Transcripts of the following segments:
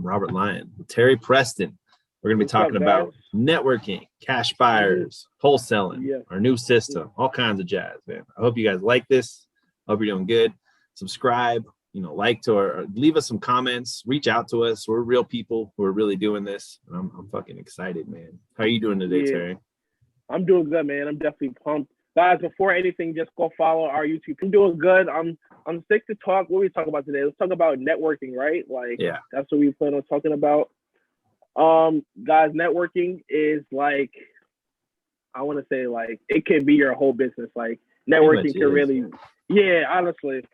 Robert Lyon. Terry Preston. We're going to be talking about networking, cash buyers, wholesaling, our new system, all kinds of jazz, man. I hope you guys like this. I hope you're doing good. Subscribe, like to or leave us some comments, reach out to us. We're real people who are really doing this. And I'm fucking excited, man. How are you doing today, Terry? I'm doing good, man. I'm definitely pumped. Guys, before anything, just go follow our YouTube. I'm doing good. I'm sick to talk. What are we talking about today? Let's talk about networking, right? That's what we plan on talking about. Guys, networking is like, I want to say, like, it can be your whole business. Like, networking can really, honestly.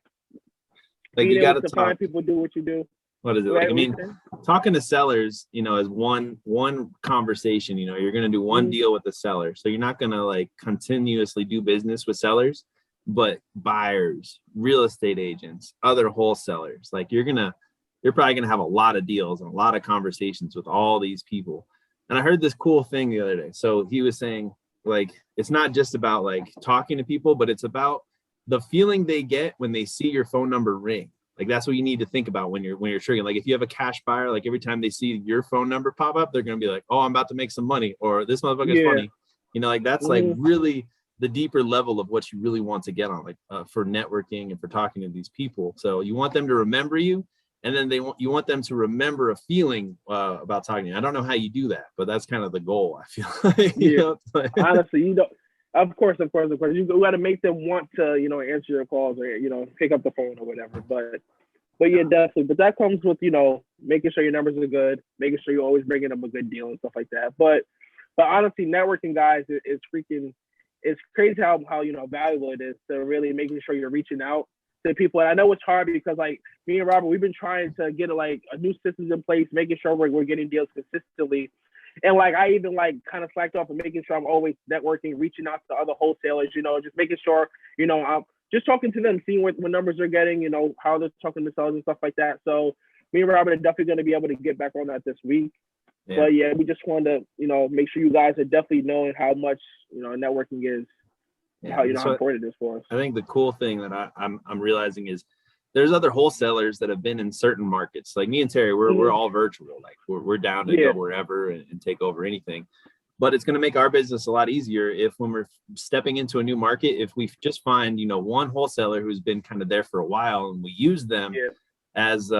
Like, you got to find people do what you do. What is it? Like, I mean, talking to sellers, is one conversation. You're going to do one deal with the seller. So you're not going to like continuously do business with sellers, but buyers, real estate agents, other wholesalers. Like you're probably going to have a lot of deals and a lot of conversations with all these people. And I heard this cool thing the other day. So he was saying, like, it's not just about like talking to people, but it's about the feeling they get when they see your phone number ring. Like that's what you need to think about when you're triggering. Like if you have a cash buyer, like every time they see your phone number pop up, they're going to be like, oh, I'm about to make some money, or this motherfucker is funny. Like that's like really the deeper level of what you really want to get on, like for networking and for talking to these people. So you want them to remember you, and then you want them to remember a feeling about talking to you. I don't know how you do that, but that's kind of the goal, I feel like. Honestly, you don't. Of course. You got to make them want to, answer your calls or, pick up the phone or whatever. But yeah, definitely. But that comes with, making sure your numbers are good, making sure you're always bringing them a good deal and stuff like that. But honestly, networking, guys, it's crazy how valuable it is to really making sure you're reaching out to people. And I know it's hard because like me and Robert, we've been trying to get like a new systems in place, making sure we're getting deals consistently. And like I even like kind of slacked off and making sure I'm always networking, reaching out to other wholesalers, just making sure, I'm just talking to them, seeing what numbers they're getting, how they're talking to sellers and stuff like that. So me and Robert are definitely going to be able to get back on that this week. Yeah. But yeah, we just wanted to, make sure you guys are definitely knowing how much, networking is, how important it is for us. I think the cool thing that I'm realizing is there's other wholesalers that have been in certain markets. Like me and Terry, we're all virtual. Like we're down to go wherever and take over anything. But it's going to make our business a lot easier if when we're stepping into a new market, if we just find, one wholesaler who's been kind of there for a while and we use them as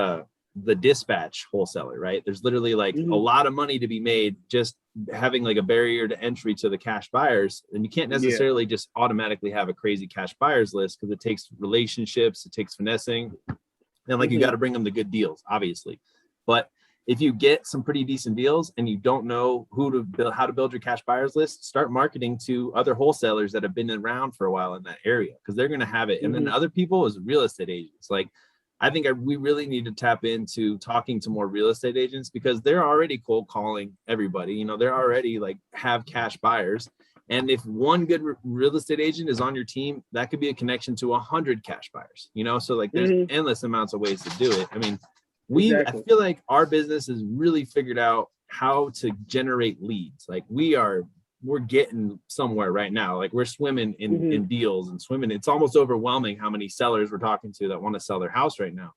the dispatch wholesaler, right? There's literally like a lot of money to be made just having like a barrier to entry to the cash buyers. And you can't necessarily just automatically have a crazy cash buyers list because it takes relationships, it takes finessing. And like you got to bring them the good deals, obviously. But if you get some pretty decent deals and you don't know how to build your cash buyers list, start marketing to other wholesalers that have been around for a while in that area because they're going to have it. And then other people is real estate agents. Like I think we really need to tap into talking to more real estate agents because they're already cold calling everybody. They're already like have cash buyers. And if one good real estate agent is on your team, that could be a connection to 100 cash buyers, So like there's endless amounts of ways to do it. I mean, I feel like our business has really figured out how to generate leads. Like we're getting somewhere right now. Like we're swimming in deals and swimming. It's almost overwhelming how many sellers we're talking to that want to sell their house right now.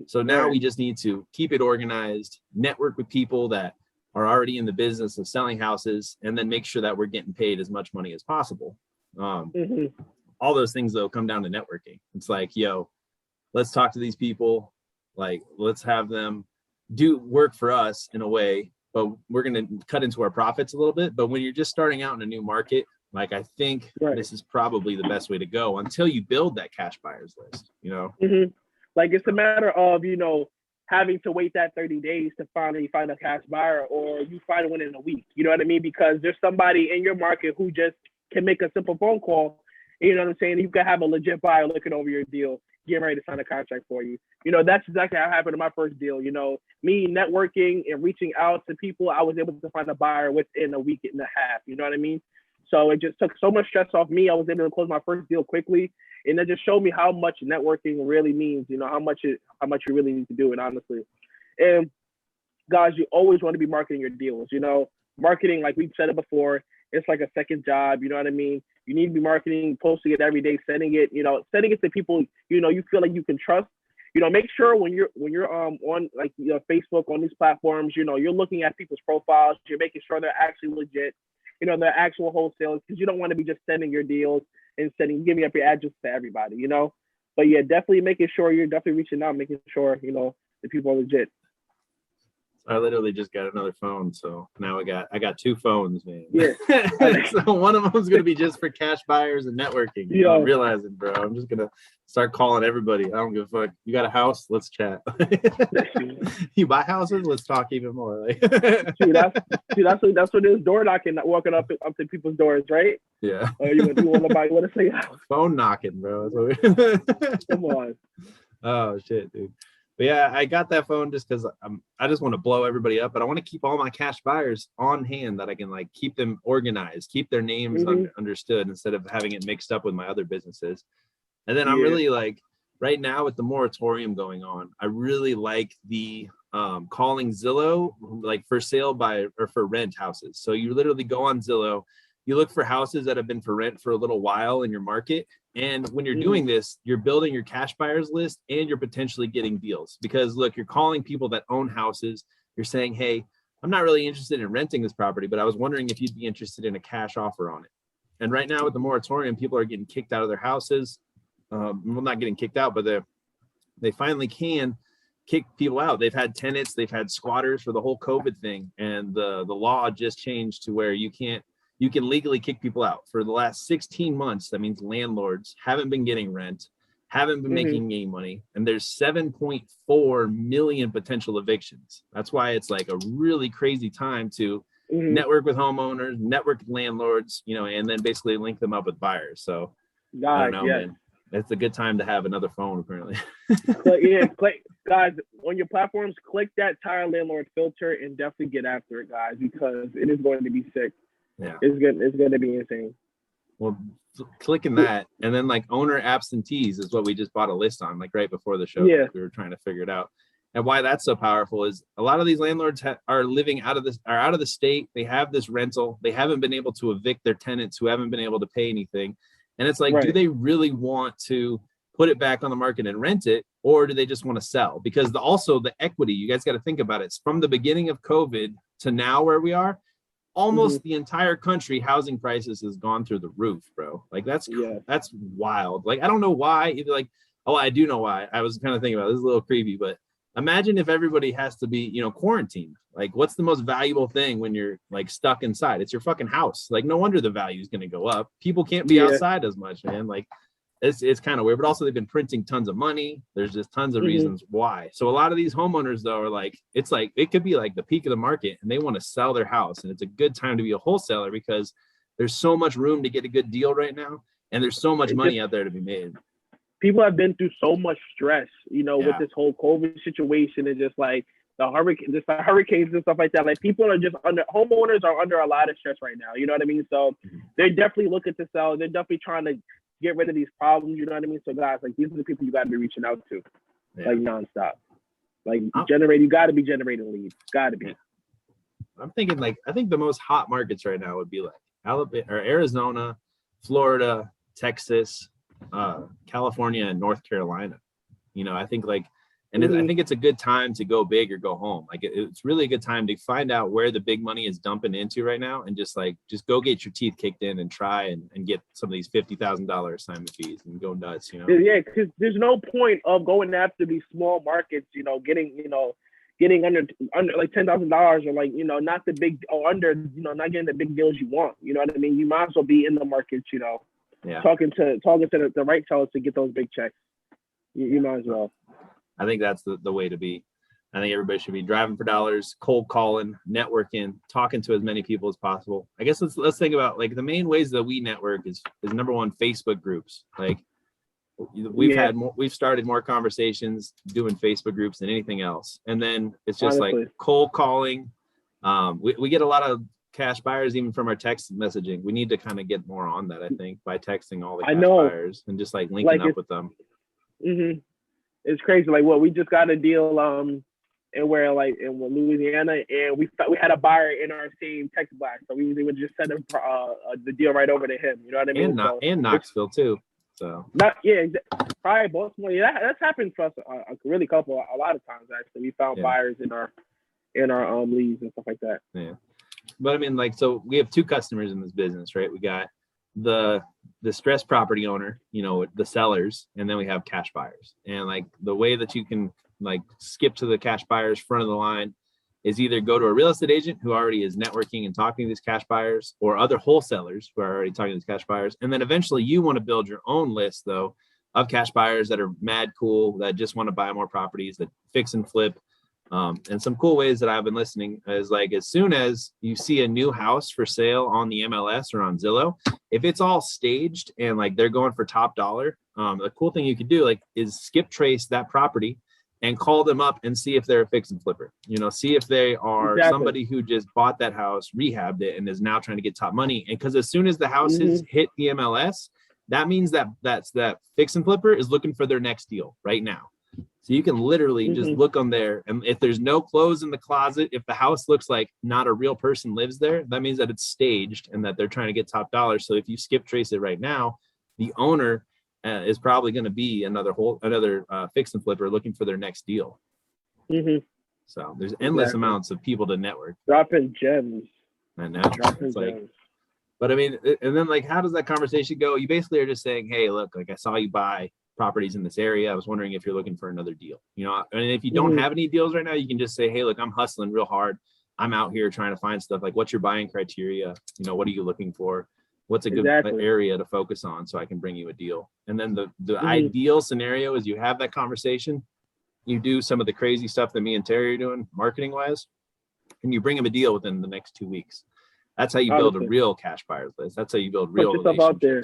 So now we just need to keep it organized, network with people that are already in the business of selling houses, and then make sure that we're getting paid as much money as possible. All those things though come down to networking. It's like, let's talk to these people. Like, let's have them do work for us in a way, but we're going to cut into our profits a little bit. But when you're just starting out in a new market, like, I think this is probably the best way to go until you build that cash buyers list, Like, it's a matter of, having to wait that 30 days to finally find a cash buyer, or you find one in a week. You know what I mean? Because there's somebody in your market who just can make a simple phone call. You know what I'm saying? You can have a legit buyer looking over your deal, getting ready to sign a contract for you. That's exactly how it happened in my first deal. Me networking and reaching out to people, I was able to find a buyer within a week and a half. You know what I mean? So it just took so much stress off me. I was able to close my first deal quickly. And that just showed me how much networking really means, how much you really need to do it, honestly. And guys, you always want to be marketing your deals. Marketing, like we've said it before, it's like a second job. You know what I mean? You need to be marketing, posting it every day, sending it to people, you feel like you can trust. make sure when you're on like Facebook, on these platforms, you're looking at people's profiles, you're making sure they're actually legit, they're actual wholesalers, because you don't want to be just sending your deals and giving up your address to everybody, But yeah, definitely making sure you're definitely reaching out, making sure the people are legit. I literally just got another phone, so now I got two phones, man. Yeah. So one of them is gonna be just for cash buyers and networking. Yeah. I'm realizing, bro. I'm just gonna start calling everybody. I don't give a fuck. You got a house? Let's chat. You buy houses? Let's talk even more. Like, that's what it is. Door knocking, walking up to people's doors, right? Yeah. You want to buy? You want to say phone knocking, bro? Come on. Oh shit, dude. But yeah, I got that phone just because I just want to blow everybody up, but I want to keep all my cash buyers on hand that I can like keep them organized, keep their names understood instead of having it mixed up with my other businesses. And then I'm really like right now with the moratorium going on, I really like the calling Zillow like for sale by or for rent houses. So you literally go on Zillow, you look for houses that have been for rent for a little while in your market. And when you're doing this, you're building your cash buyers list and you're potentially getting deals because look, you're calling people that own houses. You're saying, hey, I'm not really interested in renting this property, but I was wondering if you'd be interested in a cash offer on it. And right now with the moratorium, people are getting kicked out of their houses. Well, not getting kicked out, but they finally can kick people out. They've had tenants, they've had squatters for the whole COVID thing. And the law just changed to where you can legally kick people out. For the last 16 months. That means landlords haven't been getting rent, haven't been making any money. And there's 7.4 million potential evictions. That's why it's like a really crazy time to network with homeowners, network with landlords, and then basically link them up with buyers. So I don't know, man. It's a good time to have another phone, apparently. Click, guys, on your platforms, click that tire landlord filter and definitely get after it, guys, because it is going to be sick. Yeah, it's going to be insane. Well, clicking that, and then like owner absentees is what we just bought a list on, like right before the show. Yeah, we were trying to figure it out. And why that's so powerful is a lot of these landlords are living out of the state. They have this rental. They haven't been able to evict their tenants who haven't been able to pay anything. And it's like, do they really want to put it back on the market and rent it, or do they just want to sell? Because also the equity, you guys got to think about it. It's from the beginning of COVID to now where we are. Almost the entire country housing prices has gone through the roof, bro. Like that's wild. Like I don't know why. Either like, oh, I do know why. I was kind of thinking about this is a little creepy, but imagine if everybody has to be, quarantined. Like what's the most valuable thing when you're like stuck inside? It's your fucking house. Like no wonder the value is going to go up. People can't be outside as much, man. Like it's kind of weird, but also they've been printing tons of money. There's just tons of reasons why. So a lot of these homeowners though are like, it's like, it could be like the peak of the market and they want to sell their house. And it's a good time to be a wholesaler because there's so much room to get a good deal right now. And there's so much money out there to be made. People have been through so much stress, with this whole COVID situation and just like the hurricanes and stuff like that. Like people are just homeowners are under a lot of stress right now. You know what I mean? So they're definitely looking to sell. They're definitely trying to get rid of these problems, you know what I mean? So guys, like these are the people you got to be reaching out to, like nonstop. Like you got to be generating leads. Got to be. I'm thinking like I think the most hot markets right now would be like Alabama or Arizona, Florida, Texas, California, and North Carolina. I think like, and I think it's a good time to go big or go home. Like it's really a good time to find out where the big money is dumping into right now, and just go get your teeth kicked in and try and get some of these $50,000 assignment fees and go nuts. Yeah, because there's no point of going after these small markets. Getting under like $10,000 or like not the big or under not getting the big deals you want. You know what I mean? You might as well be in the market. Talking to the right sellers to get those big checks. You might as well. I think that's the way to be. I think everybody should be driving for dollars, cold calling, networking, talking to as many people as possible. I guess let's think about like the main ways that we network is number one, Facebook groups. Like we've started more conversations doing Facebook groups than anything else. And then it's just like cold calling. We get a lot of cash buyers even from our text messaging. We need to kind of get more on that, I think, by texting all the cash buyers and just like linking up with them. It's crazy. Like we just got a deal in Louisiana, and we had a buyer in our same text box, so we would just send the deal right over to him. You know what I mean? And Knoxville too. So not probably Baltimore. Yeah, that's happened to us a lot of times actually. We found buyers in our leads and stuff like that. Yeah, but I mean, like, so we have two customers in this business, right? We got the distressed property owner, you know, the sellers, and then we have cash buyers. And like the way that you can like skip to the cash buyers front of the line is either go to a real estate agent who already is networking and talking to these cash buyers, or other wholesalers who are already talking to these cash buyers. And then eventually you want to build your own list though of cash buyers that are mad cool, that just want to buy more properties, that fix and flip. And some cool ways that I've been listening is like, as soon as you see a new house for sale on the MLS or on Zillow, if it's all staged and like they're going for top dollar, the cool thing you could do like is skip trace that property and call them up and see if they're a fix and flipper, you know, see if they are somebody who just bought that house, rehabbed it, and is now trying to get top money. And because as soon as the houses hit the MLS, that means that fix and flipper is looking for their next deal right now. So you can literally just look on there, and if there's no clothes in the closet, if the house looks like not a real person lives there, that means that it's staged and that they're trying to get top dollar. So if you skip trace it right now, the owner is probably going to be another fix and flipper looking for their next deal. So there's endless amounts of people to network. Dropping gems. I know. It's like, but I mean, and then like, how does that conversation go? You basically are just saying, hey, look, like I saw you buy properties in this area. I was wondering if you're looking for another deal. You know, and if you don't have any deals right now, you can just say, hey, look, I'm hustling real hard. I'm out here trying to find stuff. Like, what's your buying criteria? You know, what are you looking for? What's a good area to focus on so I can bring you a deal? And then the ideal scenario is you have that conversation, you do some of the crazy stuff that me and Terry are doing marketing wise, and you bring them a deal within the next 2 weeks. That's how you build a real cash buyers list. That's how you build real relationships. Out there.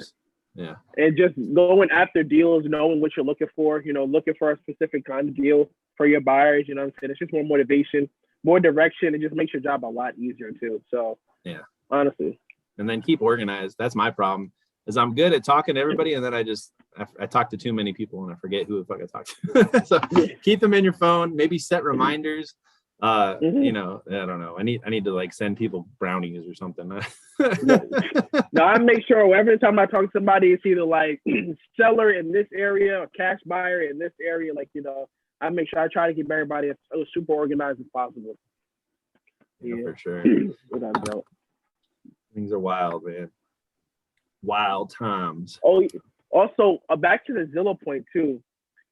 Yeah. And just going after deals, knowing what you're looking for, you know, looking for a specific kind of deal for your buyers, you know what I'm saying? It's just more motivation, more direction, and just makes your job a lot easier too. So yeah, honestly. And then keep organized. That's my problem, is I'm good at talking to everybody, and then I talk to too many people and I forget who the fuck I talked to. So keep them in your phone, maybe set reminders. You know, I don't know. I need to like send people brownies or something. No, I make sure every time I talk to somebody, it's either like seller in this area or cash buyer in this area. Like, you know, I make sure I try to keep everybody as super organized as possible. Yeah, for sure. Things are wild, man. Wild times. Oh, also back to the Zillow point too.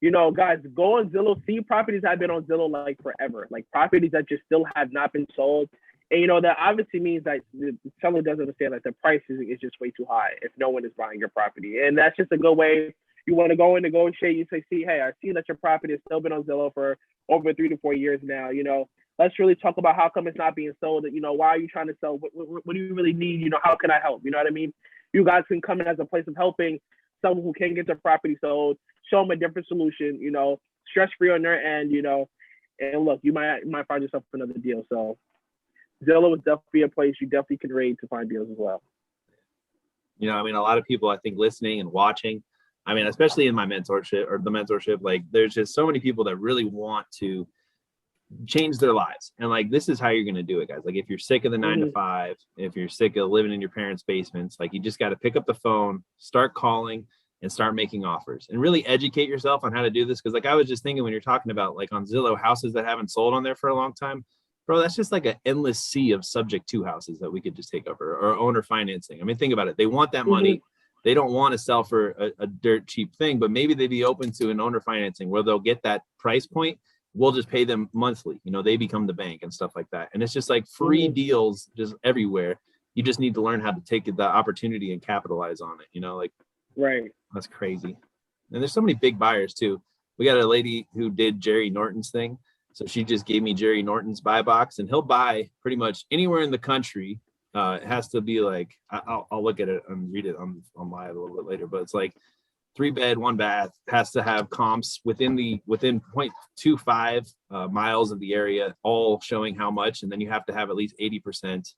You know, guys, go on Zillow. See, properties have been on Zillow like forever. Like properties that just still have not been sold. And, you know, that obviously means that the seller doesn't understand that the price is just way too high if no one is buying your property. And that's just a good way. You want to go and negotiate. You say, see, hey, I see that your property has still been on Zillow for over 3 to 4 years now. You know, let's really talk about how come it's not being sold. You know, why are you trying to sell? What do you really need? You know, how can I help? You know what I mean? You guys can come in as a place of helping someone who can't get their property sold, show them a different solution, you know, stress-free on their end, you know, and look, you might find yourself another deal. So Zillow is definitely a place you definitely can raid to find deals as well. You know, I mean, a lot of people, I think, listening and watching, I mean, especially in my mentorship, like there's just so many people that really want to change their lives. And like, this is how you're going to do it, guys. Like if you're sick of the 9 to 5, if you're sick of living in your parents' basements, like you just got to pick up the phone, start calling, and start making offers and really educate yourself on how to do this. Cause like I was just thinking when you're talking about like on Zillow, houses that haven't sold on there for a long time, bro, that's just like an endless sea of subject to houses that we could just take over, or owner financing. I mean, think about it. They want that money. They don't want to sell for a dirt cheap thing, but maybe they'd be open to an owner financing where they'll get that price point. We'll just pay them monthly. You know, they become the bank and stuff like that. And it's just like free deals just everywhere. You just need to learn how to take the opportunity and capitalize on it. You know, like, right. That's crazy. And there's so many big buyers too. We got a lady who did Jerry Norton's thing. So she just gave me Jerry Norton's buy box, and he'll buy pretty much anywhere in the country. It has to be like, I'll look at it and read it on live a little bit later, but it's like 3 bed, 1 bath, has to have comps within 0.25 miles of the area, all showing how much. And then you have to have at least 80%,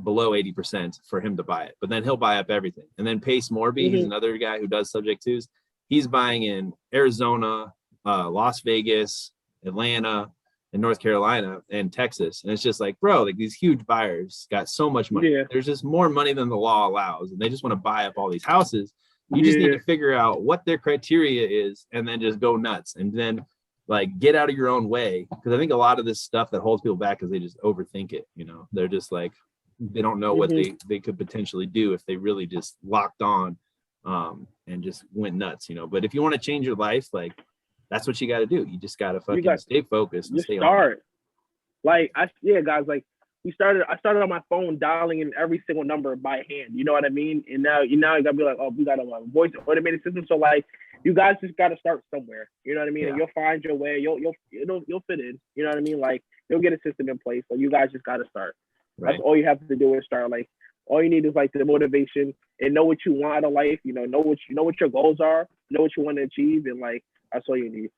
below 80% for him to buy it. But then he'll buy up everything. And then Pace Morby, he's another guy who does subject twos. He's buying in Arizona, Las Vegas, Atlanta, and North Carolina, and Texas. And it's just like, bro, like these huge buyers got so much money. There's just more money than the law allows. And they just want to buy up all these houses. You just need to figure out what their criteria is and then just go nuts and then like get out of your own way. Because I think a lot of this stuff that holds people back is they just overthink it. You know, they're just like, they don't know what they could potentially do if they really just locked on and just went nuts, you know. But if you want to change your life, like that's what you got to do. You just got to fucking stay focused and stay on. Like guys, like I started on my phone dialing in every single number by hand. You know what I mean? And now you gotta be like, oh, we got a voice automated system. So like, you guys just gotta start somewhere. You know what I mean? Yeah. And you'll find your way. You'll fit in. You know what I mean? Like you'll get a system in place. So you guys just gotta start. Right. That's all you have to do is start. Like all you need is like the motivation and know what you want out of life. You know what your goals are. Know what you want to achieve, and like that's all you need.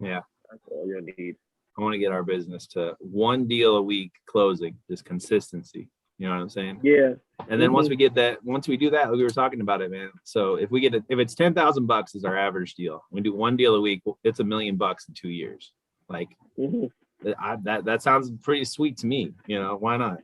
Yeah, that's all you need. I want to get our business to 1 deal a week closing, just consistency. You know what I'm saying? Yeah. And then once we do that, we were talking about it, man. So if it's $10,000 is our average deal, we do 1 deal a week, it's $1 million in 2 years. Like that sounds pretty sweet to me. You know, why not?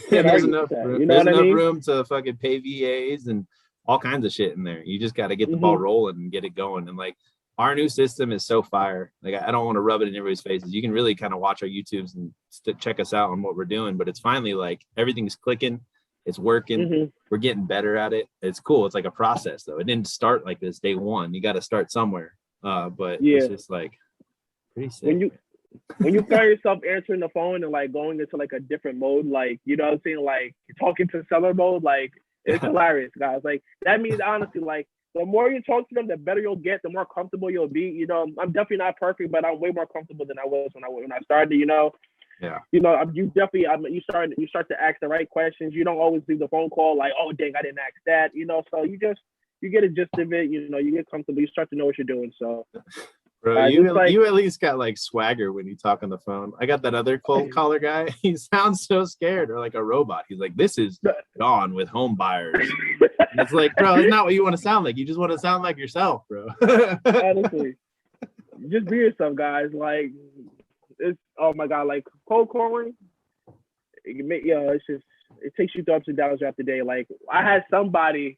Yeah, there's enough room to fucking pay VAs and all kinds of shit in there. You just got to get the ball rolling and get it going. And like, our new system is so fire. Like, I don't want to rub it in everybody's faces. You can really kind of watch our YouTubes and check us out on what we're doing, but it's finally like everything's clicking. It's working. We're getting better at it. It's cool. It's like a process though. It didn't start like this day one. You got to start somewhere. But it's just like pretty sick. When you find yourself answering the phone and like going into like a different mode, like, you know what I'm saying? Like talking to seller mode, like it's hilarious, guys. Like that means honestly, like, the more you talk to them, the better you'll get, the more comfortable you'll be. You know, I'm definitely not perfect, but I'm way more comfortable than I was when I started, you know. Yeah. You know, you start to ask the right questions. You don't always leave the phone call like, oh dang, I didn't ask that, you know. So you get a gist of it, you know, you get comfortable, you start to know what you're doing. So bro, you at least got like swagger when you talk on the phone. I got that other cold caller guy. He sounds so scared or like a robot. He's like, this is Dawn with home buyers. And it's like, bro, it's not what you want to sound like. You just want to sound like yourself, bro. Honestly, just be yourself, guys. Like, it's, oh my God, like cold calling, it's just, it takes you through ups and downs throughout the day. Like, I had somebody,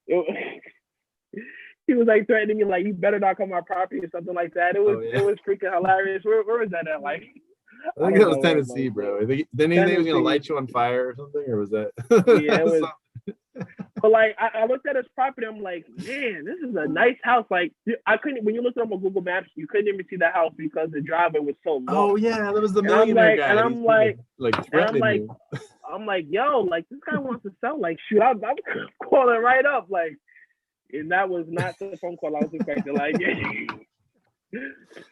he was like threatening me, like, you better not come on my property or something like that. It was freaking hilarious. Where was that at? Like, I think that was Tennessee, bro. Then he was gonna light you on fire or something, or was that? Yeah, it was. But like, I looked at his property. I'm like, man, this is a nice house. Like, I couldn't. When you looked up on Google Maps, you couldn't even see the house because the driveway was so long. Oh yeah, that was the millionaire guy. And I'm like, threatening you. I'm like, yo, like this guy wants to sell. Like, shoot, I'm calling right up. Like, and that was not the phone call I was expecting. Like,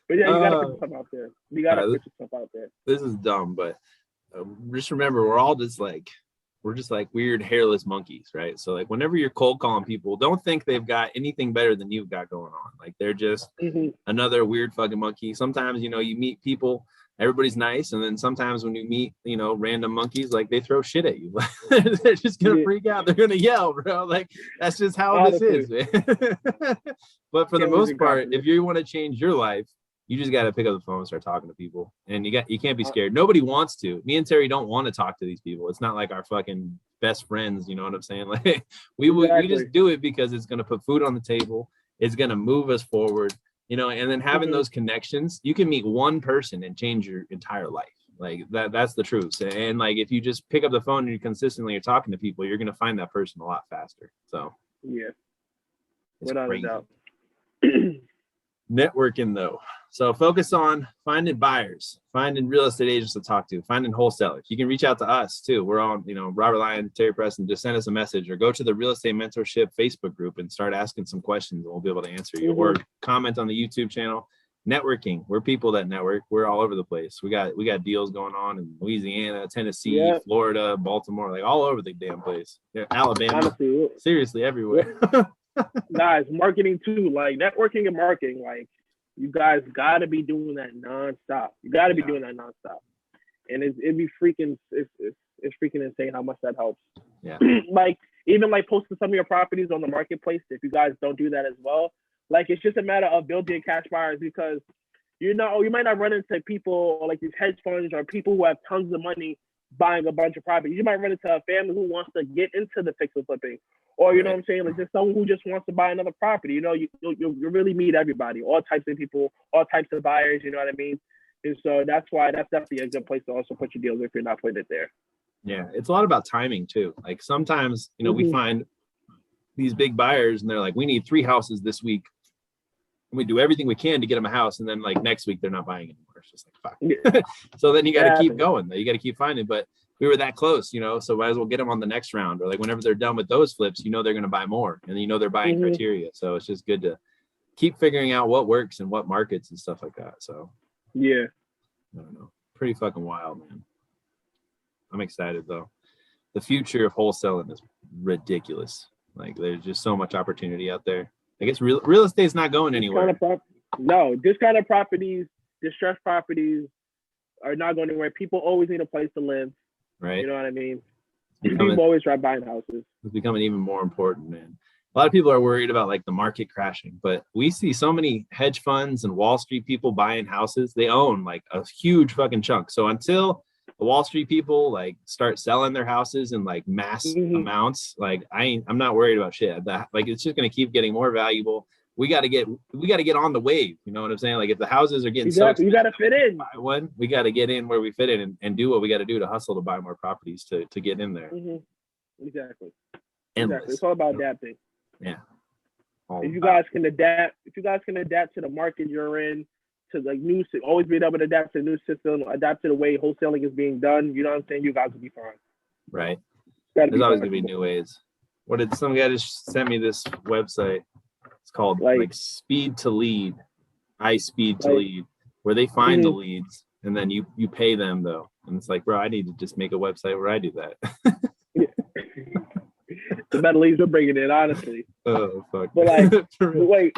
but yeah, you gotta put yourself out there. You gotta put yourself out there. This is dumb, but just remember, we're just like weird hairless monkeys, right? So like whenever you're cold calling people, don't think they've got anything better than you've got going on. Like they're just another weird fucking monkey. Sometimes, you know, you meet people, everybody's nice. And then sometimes when you meet, you know, random monkeys, like they throw shit at you. They're just going to freak out. They're going to yell, bro. Like that's just how this is, man. But for the most part, if you want to change your life, you just got to pick up the phone and start talking to people, and you can't be scared. Nobody wants to. Me and Terry don't want to talk to these people. It's not like our fucking best friends. You know what I'm saying? Like we just do it because it's going to put food on the table. It's going to move us forward, you know, and then having those connections, you can meet one person and change your entire life. Like that's the truth. And like, if you just pick up the phone and you consistently are talking to people, you're going to find that person a lot faster. So yeah, without a doubt. Networking though. So focus on finding buyers, finding real estate agents to talk to, finding wholesalers. You can reach out to us too. We're on, you know, Robert Lyon, Terry Preston, just send us a message or go to the Real Estate Mentorship Facebook group and start asking some questions and we'll be able to answer you or comment on the YouTube channel. Networking. We're people that network. We're all over the place. We got deals going on in Louisiana, Tennessee, Florida, Baltimore, like all over the damn place. Yeah, Alabama. Honestly, seriously, everywhere. Guys, marketing too, like networking and marketing, like you guys gotta be doing that nonstop. You gotta be doing that nonstop. And it'd be freaking it's freaking insane how much that helps. Yeah. Like even like posting some of your properties on the marketplace, if you guys don't do that as well. Like it's just a matter of building cash buyers because you know you might not run into people or like these hedge funds or people who have tons of money buying a bunch of properties. You might run into a family who wants to get into the fix and flipping, or you know what I'm saying, like just someone who just wants to buy another property. You know, you really meet everybody, all types of people, all types of buyers. You know what I mean? And so that's definitely a good place to also put your deals if you're not putting it there. Yeah, it's a lot about timing too. Like sometimes, you know, we find these big buyers and they're like, we need 3 houses this week. And we do everything we can to get them a house. And then like next week, they're not buying anymore. It's just like, fuck. Yeah. So then you got to keep going. You got to keep finding. But we were that close, you know, so might as well get them on the next round. Or like whenever they're done with those flips, you know, they're going to buy more. And you know, they're buying criteria. So it's just good to keep figuring out what works and what markets and stuff like that. So yeah, I don't know. Pretty fucking wild, man. I'm excited though. The future of wholesaling is ridiculous. Like there's just so much opportunity out there. I guess real estate's not going anywhere. No, this kind of properties, distressed properties are not going anywhere. People always need a place to live. Right. You know what I mean? People always try buying houses. It's becoming even more important, man. A lot of people are worried about like the market crashing, but we see so many hedge funds and Wall Street people buying houses. They own like a huge fucking chunk. So until the Wall Street people like start selling their houses in like mass amounts, like I'm not worried about shit. That like it's just gonna keep getting more valuable. We got to get on the wave. You know what I'm saying? Like if the houses are getting so expensive, you got to fit in. Buy one, we got to get in where we fit in and do what we got to do to hustle to buy more properties to get in there. Exactly. Endless. Exactly. It's all about adapting. Yeah. If you guys can adapt to the market you're in, to like always being able to adapt to the new system, adapt to the way wholesaling is being done. You know what I'm saying? You guys will be fine. Right. There's always gonna be new ways. What did some guy just send me this website? It's called like Speed to Lead, iSpeed to Lead, where they find the leads and then you pay them though. And it's like, bro, I need to just make a website where I do that. The better leads we're bringing in, honestly. Oh fuck. But like, wait,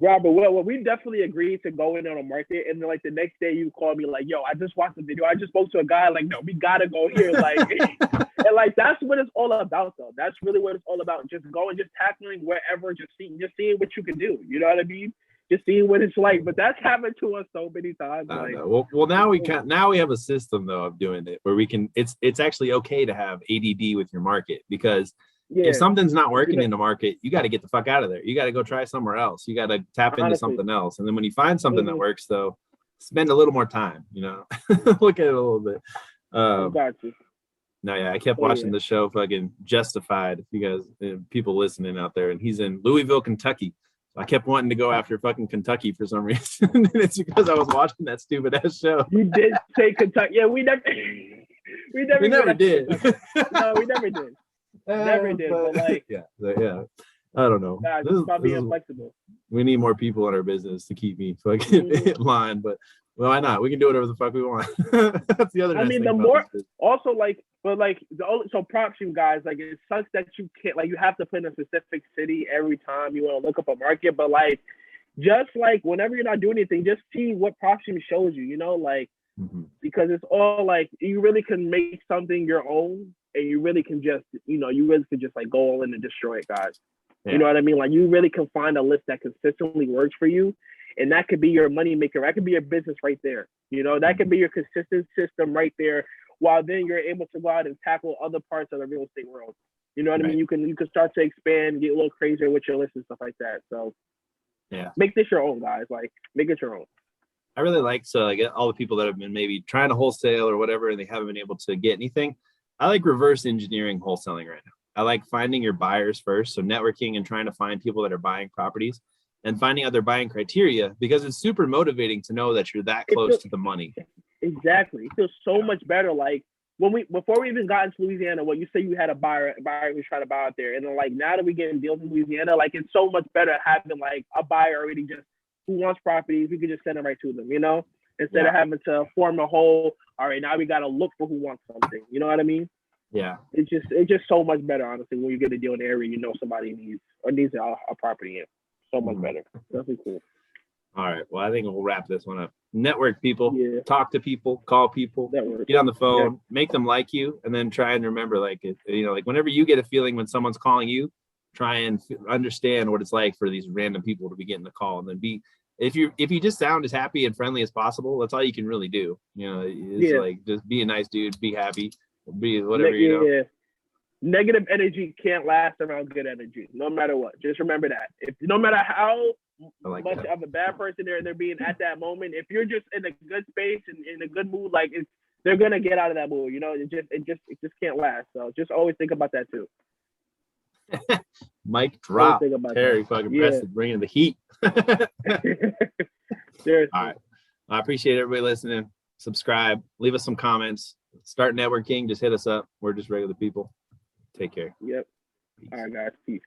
Robert, well, we definitely agreed to go in on a market, and then like the next day you call me like, yo, I just watched the video. I just spoke to a guy like, no, we gotta go here, like, and like that's what it's all about, though. That's really what it's all about. Just going, just tackling wherever, just seeing what you can do. You know what I mean? Just seeing what it's like. But that's happened to us so many times. Like, well, now we have a system though of doing it where we can. It's actually okay to have ADD with your market because. Yeah. If something's not working in the market, you got to get the fuck out of there. You got to go try somewhere else. You got to tap into something else. And then when you find something that works, though, spend a little more time, you know, look at it a little bit. Got you. No, yeah, I kept watching the show fucking Justified. If you guys, people listening out there, and he's in Louisville, Kentucky. I kept wanting to go after fucking Kentucky for some reason. And it's because I was watching that stupid ass show. You did say Kentucky. Yeah, we never did. No, we never did. Never did, but like yeah, I don't know. God, this is probably inflexible. We need more people in our business to keep me fucking in line, but well, why not? We can do whatever the fuck we want. That's the other. I mean, the more also like, but like so props you guys. Like it sucks that you can't like you have to put in a specific city every time you want to look up a market, but like just like whenever you're not doing anything, just see what PropStream shows you. You know, like because it's all like you really can make something your own. And you really can just, like go all in and destroy it, guys. Yeah. You know what I mean? Like you really can find a list that consistently works for you. And that could be your money maker. That could be your business right there. You know, that could be your consistent system right there. While then you're able to go out and tackle other parts of the real estate world. You know what I mean? You can start to expand, get a little crazier with your list and stuff like that. So yeah, make this your own, guys. Like make it your own. I really like all the people that have been maybe trying to wholesale or whatever, and they haven't been able to get anything. I like reverse engineering wholesaling right now. I like finding your buyers first. So networking and trying to find people that are buying properties and finding out their buying criteria because it's super motivating to know that you're that close to the money. Exactly. It feels so much better. Like before we even got into Louisiana, you say you had a buyer who's trying to buy out there. And then like now that we get in deals in Louisiana, like it's so much better having like a buyer already just who wants properties. We can just send them right to them, you know? Instead of having to form a whole, all right, now we got to look for who wants something. You know what I mean? Yeah. It's just so much better, honestly, when you get a deal in the area, you know somebody needs a property in. So much better. Definitely cool. All right. Well, I think we'll wrap this one up. Network people, talk to people, call people, get on the phone, make them like you, and then try and remember, like whenever you get a feeling when someone's calling you, try and understand what it's like for these random people to be getting the call, and then be if you just sound as happy and friendly as possible, that's all you can really do. You know, it's like just be a nice dude, be happy, be whatever, you know. Yeah. Negative energy can't last around good energy, no matter what. Just remember that. If no matter how much of a bad person they're being at that moment, if you're just in a good space and in a good mood, like they're gonna get out of that mood. You know, it just can't last. So just always think about that too. Mic drop. Terry fucking Preston bringing the heat. Seriously. All right. I appreciate everybody listening. Subscribe. Leave us some comments. Start networking. Just hit us up. We're just regular people. Take care. Yep. Peace. All right, guys. Peace.